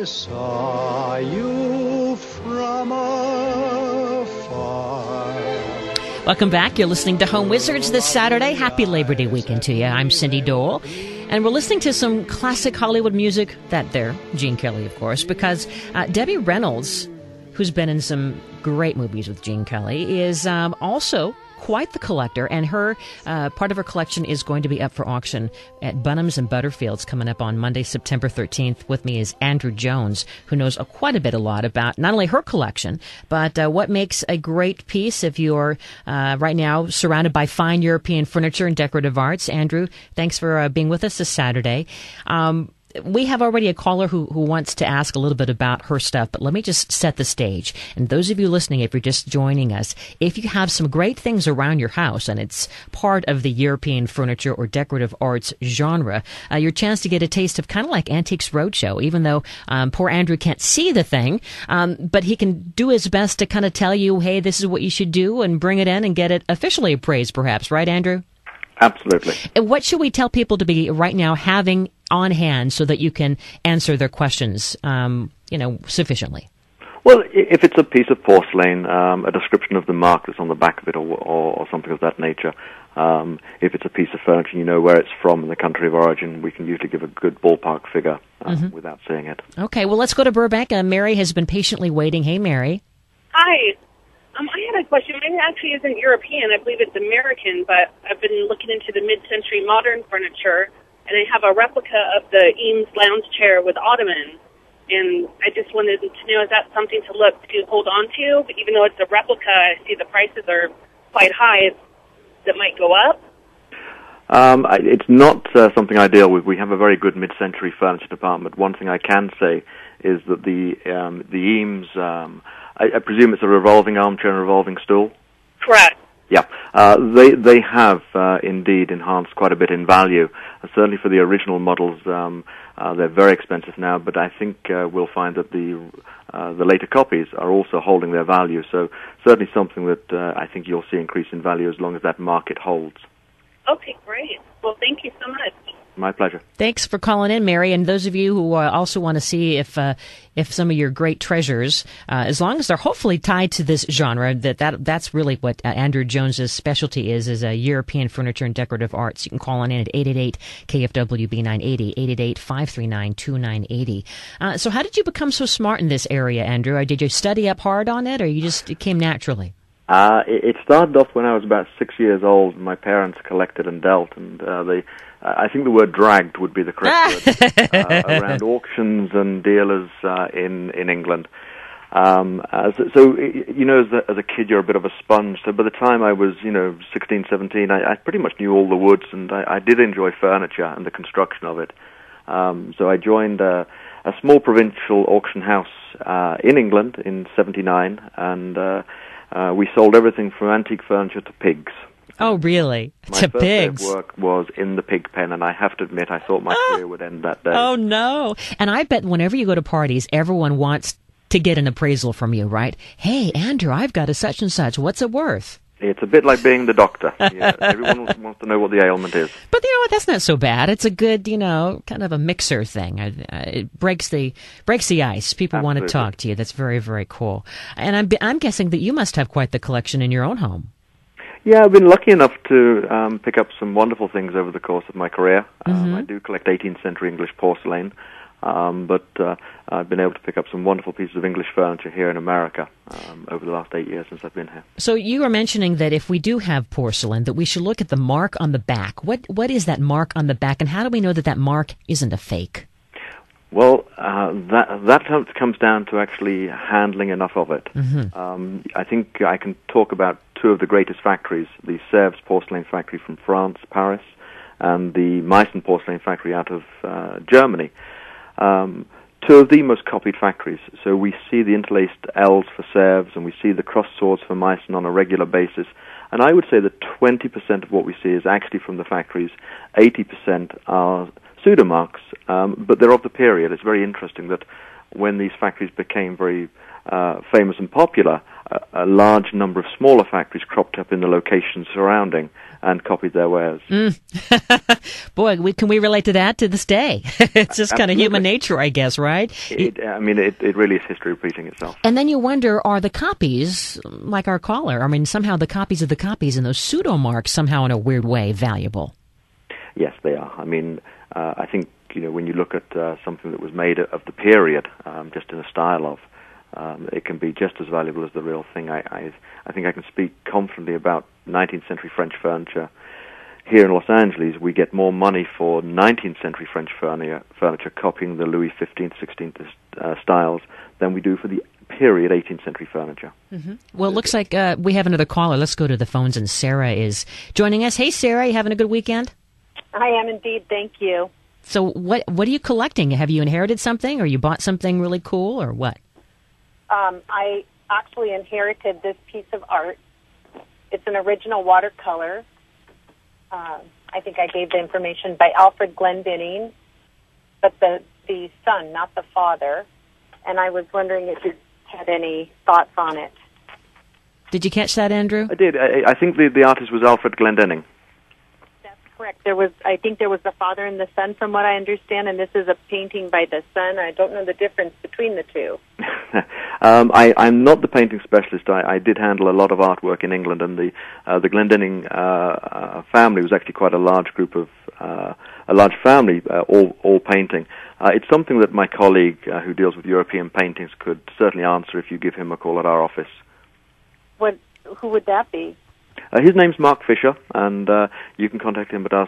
I saw you from afar. Welcome back. You're listening to Home Wizards this Saturday. Happy Labor Day weekend to you. I'm Cindy Dole. And we're listening to some classic Hollywood music, that there, Gene Kelly, of course, because Debbie Reynolds, who's been in some great movies with Gene Kelly, is also quite the collector, and her part of her collection is going to be up for auction at Bonhams and Butterfields coming up on Monday, September 13th. With me is Andrew Jones, who knows quite a lot about not only her collection, but what makes a great piece if you're right now surrounded by fine European furniture and decorative arts. Andrew, thanks for being with us this Saturday. We have already a caller who wants to ask a little bit about her stuff, but let me just set the stage. And those of you listening, if you're just joining us, if you have some great things around your house and it's part of the European furniture or decorative arts genre, your chance to get a taste of kind of like Antiques Roadshow, even though poor Andrew can't see the thing, but he can do his best to kind of tell you, hey, this is what you should do, and bring it in and get it officially appraised, perhaps. Right, Andrew? Absolutely. What should we tell people to be right now having on hand so that you can answer their questions, sufficiently? Well, if it's a piece of porcelain, a description of the mark that's on the back of it or something of that nature. If it's a piece of furniture, you know where it's from and the country of origin, we can usually give a good ballpark figure without saying it. Okay, well, let's go to Burbank. Mary has been patiently waiting. Hey, Mary. Hi. I had a question. Mine actually isn't European. I believe it's American, but I've been looking into the mid-century modern furniture, and I have a replica of the Eames lounge chair with ottoman. And I just wanted to know, is that something to hold on to? But even though it's a replica, I see the prices are quite high. That might go up? It's not something I deal with. We have a very good mid-century furniture department. One thing I can say is that the Eames... I presume it's a revolving armchair and a revolving stool? Correct. Yeah. They have indeed enhanced quite a bit in value. Certainly for the original models, they're very expensive now, but I think we'll find that the later copies are also holding their value. So certainly something that I think you'll see increase in value as long as that market holds. Okay, great. Well, thank you so much. My pleasure. Thanks for calling in, Mary. And those of you who also want to see if some of your great treasures, as long as they're hopefully tied to this genre, that's really what Andrew Jones's specialty is European furniture and decorative arts. You can call on in at 888-KFWB980, 888-539-2980. So how did you become so smart in this area, Andrew? Or did you study up hard on it, or it came naturally? It started off when I was about 6 years old. My parents collected and dealt, and I think the word dragged would be the correct word, around auctions and dealers in England. As a kid, you're a bit of a sponge. So by the time I was, 16, 17, I pretty much knew all the woods, and I did enjoy furniture and the construction of it. So I joined a small provincial auction house in England in '79, and we sold everything from antique furniture to pigs. Oh, really? My first day of work was in the pig pen, and I have to admit, I thought my career would end that day. Oh, no. And I bet whenever you go to parties, everyone wants to get an appraisal from you, right? Hey, Andrew, I've got a such and such. What's it worth? It's a bit like being the doctor. Yeah, everyone wants to know what the ailment is. But you know what? That's not so bad. It's a good, kind of a mixer thing. It breaks the ice. People Absolutely. Want to talk to you. That's very, very cool. And I'm guessing that you must have quite the collection in your own home. Yeah, I've been lucky enough to pick up some wonderful things over the course of my career. I do collect 18th century English porcelain, but I've been able to pick up some wonderful pieces of English furniture here in America over the last 8 years since I've been here. So you were mentioning that if we do have porcelain, that we should look at the mark on the back. What is that mark on the back, and how do we know that mark isn't a fake? Well, that comes down to actually handling enough of it. I think I can talk about two of the greatest factories, the Sèvres porcelain factory from France, Paris, and the Meissen porcelain factory out of Germany. Two of the most copied factories. So we see the interlaced L's for Sèvres, and we see the cross swords for Meissen on a regular basis. And I would say that 20% of what we see is actually from the factories. 80% are pseudomarks, but they're of the period. It's very interesting that when these factories became very famous and popular, a large number of smaller factories cropped up in the locations surrounding and copied their wares. Boy, can we relate to that to this day? It's just kind of human nature, I guess, right? It really is history repeating itself. And then you wonder, are the copies, like our caller, I mean, somehow the copies of the copies and those pseudo marks somehow in a weird way valuable? Yes, they are. I mean, I think, when you look at something that was made of the period, just in a style of, it can be just as valuable as the real thing. I think I can speak confidently about 19th century French furniture. Here in Los Angeles, we get more money for 19th century French furniture copying the Louis XV, 16th styles than we do for the period 18th century furniture. Mm-hmm. Well, it looks like we have another caller. Let's go to the phones, and Sarah is joining us. Hey, Sarah, you having a good weekend? I am indeed, thank you. So what are you collecting? Have you inherited something, or you bought something really cool, or what? I actually inherited this piece of art. It's an original watercolor. I think I gave the information by Alfred Glendinning, but the son, not the father. And I was wondering if you had any thoughts on it. Did you catch that, Andrew? I did. I think the artist was Alfred Glendinning. That's correct. I think there was the father and the son, from what I understand, and this is a painting by the son. I don't know the difference between the two. I'm not the painting specialist. I did handle a lot of artwork in England, and the Glendinning family was actually quite a large group of a large family, all painting. It's something that my colleague who deals with European paintings could certainly answer if you give him a call at our office. Who would that be? His name's Mark Fisher, and you can contact him at our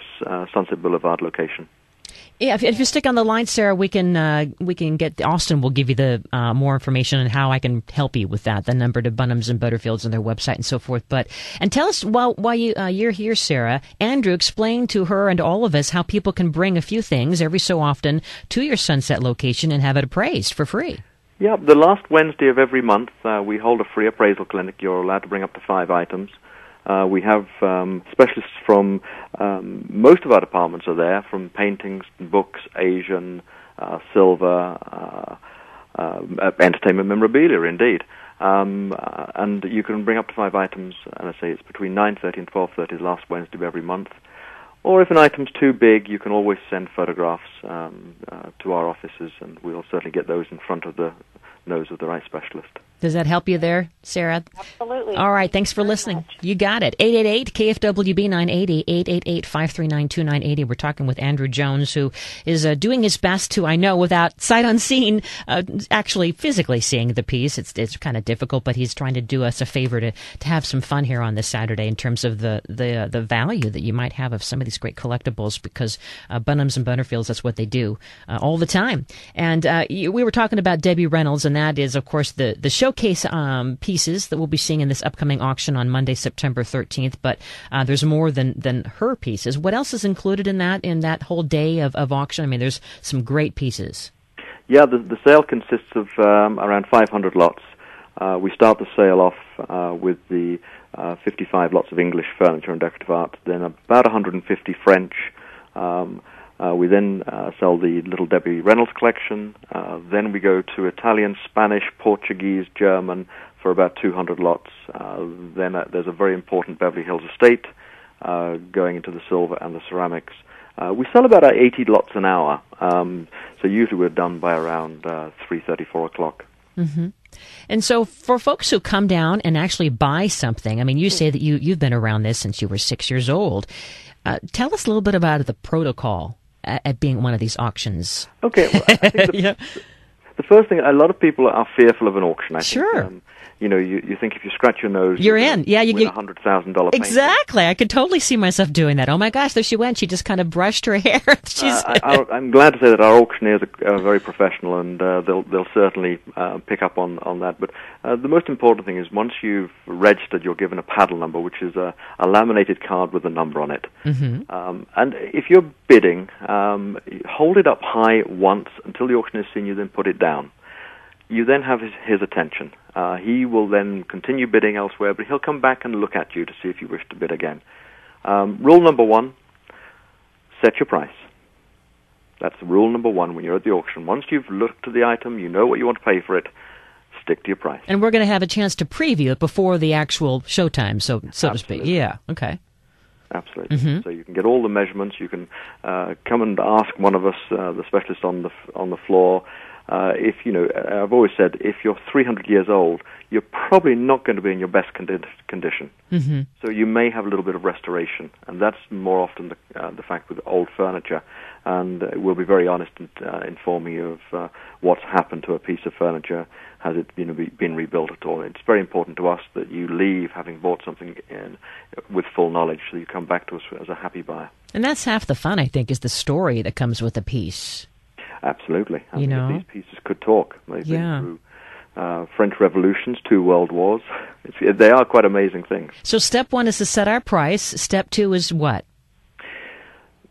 Sunset Boulevard location. Yeah, if you stick on the line, Sarah, we can get Austin. Will give you the more information on how I can help you with that. The number to Bonhams and Butterfields and their website and so forth. And tell us while you're here, Sarah, Andrew, explain to her and all of us how people can bring a few things every so often to your Sunset location and have it appraised for free. Yeah, the last Wednesday of every month, we hold a free appraisal clinic. You're allowed to bring up to 5 items. We have specialists from most of our departments are there, from paintings, books, Asian, silver, entertainment memorabilia, indeed. And you can bring up to 5 items, and I say it's between 9:30 and 12:30 the last Wednesday of every month. Or if an item's too big, you can always send photographs to our offices, and we'll certainly get those in front of the nose of the right specialist. Does that help you there, Sarah? Absolutely. All right, thanks for listening. Much. You got it. 888-KFWB 980, 888-539-2980. We're talking with Andrew Jones, who is doing his best to, I know, without sight unseen, actually physically seeing the piece. It's kind of difficult, but he's trying to do us a favor to have some fun here on this Saturday in terms of the value that you might have of some of these great collectibles, because Bonhams and Butterfields, that's what they do all the time. And we were talking about Debbie Reynolds, and that is, of course, the showcase pieces that we'll be seeing in this upcoming auction on Monday, September 13th. But there's more than her pieces. What else is included in that whole day of auction? I mean, there's some great pieces. Yeah, the sale consists of around 500 lots. We start the sale off with the 55 lots of English furniture and decorative art, then about 150 French. We then sell the Little Debbie Reynolds collection. Then we go to Italian, Spanish, Portuguese, German for about 200 lots. Then there's a very important Beverly Hills estate going into the silver and the ceramics. We sell about 80 lots an hour, so usually we're done by around 3:30, 4 o'clock. Mm-hmm. And so for folks who come down and actually buy something, I mean, you say that you've been around this since you were 6 years old. Tell us a little bit about the protocol at being one of these auctions. Okay, well, I think the first thing, a lot of people are fearful of an auction. I sure. think, you think if you scratch your nose, you're in. Yeah, you win $100,000 painting. Exactly. I could totally see myself doing that. Oh my gosh, there she went. She just kind of brushed her hair. I'm glad to say that our auctioneers are very professional, and they'll certainly pick up on that. But the most important thing is once you've registered, you're given a paddle number, which is a laminated card with a number on it. Mm-hmm. And if you're bidding, hold it up high once until the auctioneer's seen you, then put it down. You then have his attention. He will then continue bidding elsewhere, but he'll come back and look at you to see if you wish to bid again. Rule number 1, set your price. That's rule number 1 when you're at the auction. Once you've looked at the item, you know what you want to pay for it, stick to your price. And we're going to have a chance to preview it before the actual showtime, so to speak. Yeah, okay. Absolutely. So you can get all the measurements. You can come and ask one of us, the specialist on the floor. If I've always said, if you're 300 years old, you're probably not going to be in your best condition. So you may have a little bit of restoration, and that's more often the fact with old furniture. And we'll be very honest in informing you of what's happened to a piece of furniture. Has it been rebuilt at all? It's very important to us that you leave having bought something with full knowledge, so you come back to us as a happy buyer. And that's half the fun, I think, is the story that comes with a piece. Absolutely. I mean, if these pieces could talk. They've been through French revolutions, 2 world wars. They are quite amazing things. So step 1 is to set our price. Step 2 is what?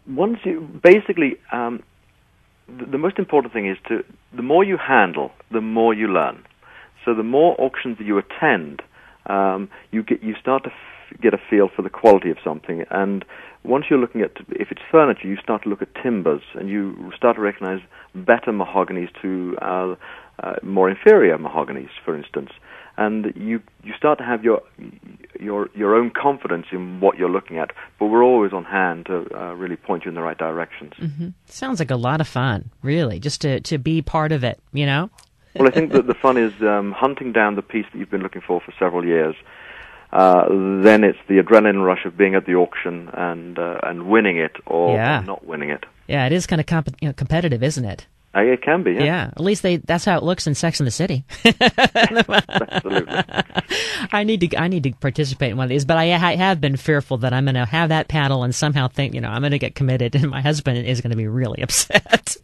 Once you basically, the most important thing is the more you handle, the more you learn. So the more auctions that you attend, you start to get a feel for the quality of something. And once you're looking at, if it's furniture, you start to look at timbers, and you start to recognize better mahoganies to more inferior mahoganies, for instance. And you start to have your own confidence in what you're looking at, but we're always on hand to really point you in the right directions. Sounds like a lot of fun, really, just to be part of it, Well, I think that the fun is hunting down the piece that you've been looking for several years. Then it's the adrenaline rush of being at the auction and winning it or not winning it. Yeah, it is kind of competitive, isn't it? It can be, yeah. Yeah, at least that's how it looks in Sex and the City. Absolutely. I need to participate in one of these, but I have been fearful that I'm going to have that paddle and somehow think, I'm going to get committed, and my husband is going to be really upset.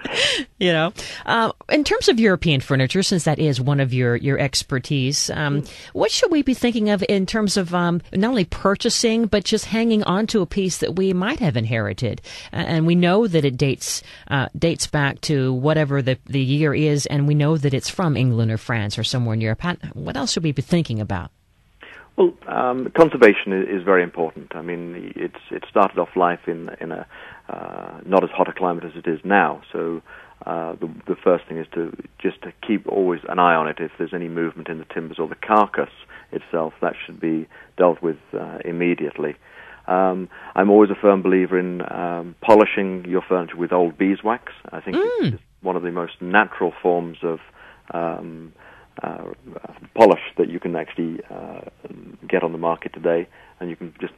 In terms of European furniture, since that is one of your expertise, what should we be thinking of in terms of not only purchasing but just hanging on to a piece that we might have inherited, and we know that it dates back to whatever the year is, and we know that it's from England or France or somewhere in Europe. What else should we be thinking about? Well, conservation is very important. I mean, it started off life in a not as hot a climate as it is now. So the first thing is to keep always an eye on it. If there's any movement in the timbers or the carcass itself, that should be dealt with immediately. I'm always a firm believer in polishing your furniture with old beeswax. I think it's one of the most natural forms of polish that you can actually get on the market today, and you can just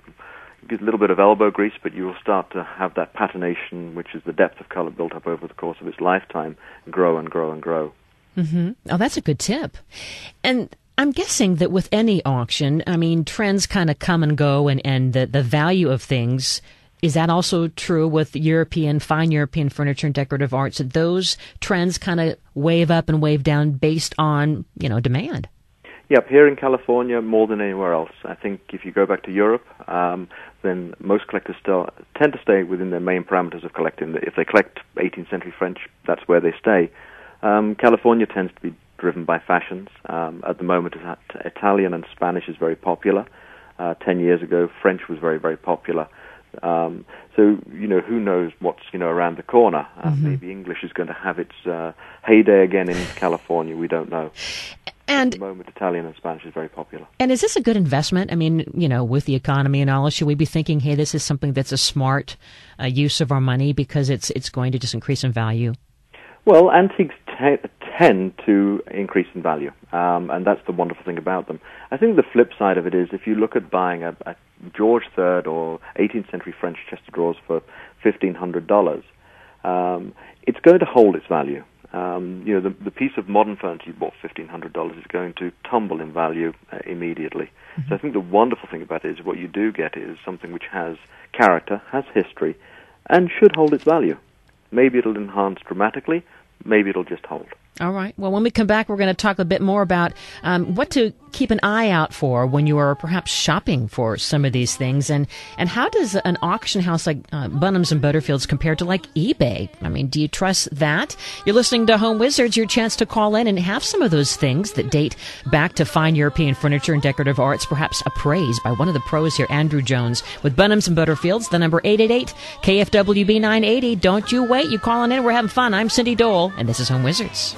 get a little bit of elbow grease, but you will start to have that patination, which is the depth of color built up over the course of its lifetime, grow and grow and grow. Oh, that's a good tip. And I'm guessing that with any auction, I mean, trends kind of come and go, and the value of things. Is that also true with fine European furniture and decorative arts, that those trends kind of wave up and wave down based on, demand? Yep, here in California, more than anywhere else. I think if you go back to Europe, then most collectors still tend to stay within their main parameters of collecting. If they collect 18th century French, that's where they stay. California tends to be driven by fashions. At the moment, Italian and Spanish is very popular. 10 years ago, French was very, very popular. So, who knows what's, around the corner. Maybe English is going to have its heyday again in California. We don't know. And at the moment, Italian and Spanish is very popular. And is this a good investment? I mean, with the economy and all, should we be thinking, hey, this is something that's a smart use of our money because it's going to just increase in value? Well, antiques tend to increase in value, and that's the wonderful thing about them. I think the flip side of it is if you look at buying a George III or 18th century French chest of drawers for $1,500, it's going to hold its value. The piece of modern furniture you bought $1,500 is going to tumble in value immediately. So I think the wonderful thing about it is what you do get is something which has character, has history, and should hold its value. Maybe it'll enhance dramatically, maybe it'll just hold. All right. Well, when we come back, we're going to talk a bit more about what to keep an eye out for when you are perhaps shopping for some of these things. And how does an auction house like Bonhams and Butterfields compare to like eBay? I mean, do you trust that? You're listening to Home Wizards, your chance to call in and have some of those things that date back to fine European furniture and decorative arts, perhaps appraised by one of the pros here, Andrew Jones, with Bonhams and Butterfields, the number 888-KFWB 980. Don't you wait. You calling in. We're having fun. I'm Cindy Dole, and this is Home Wizards.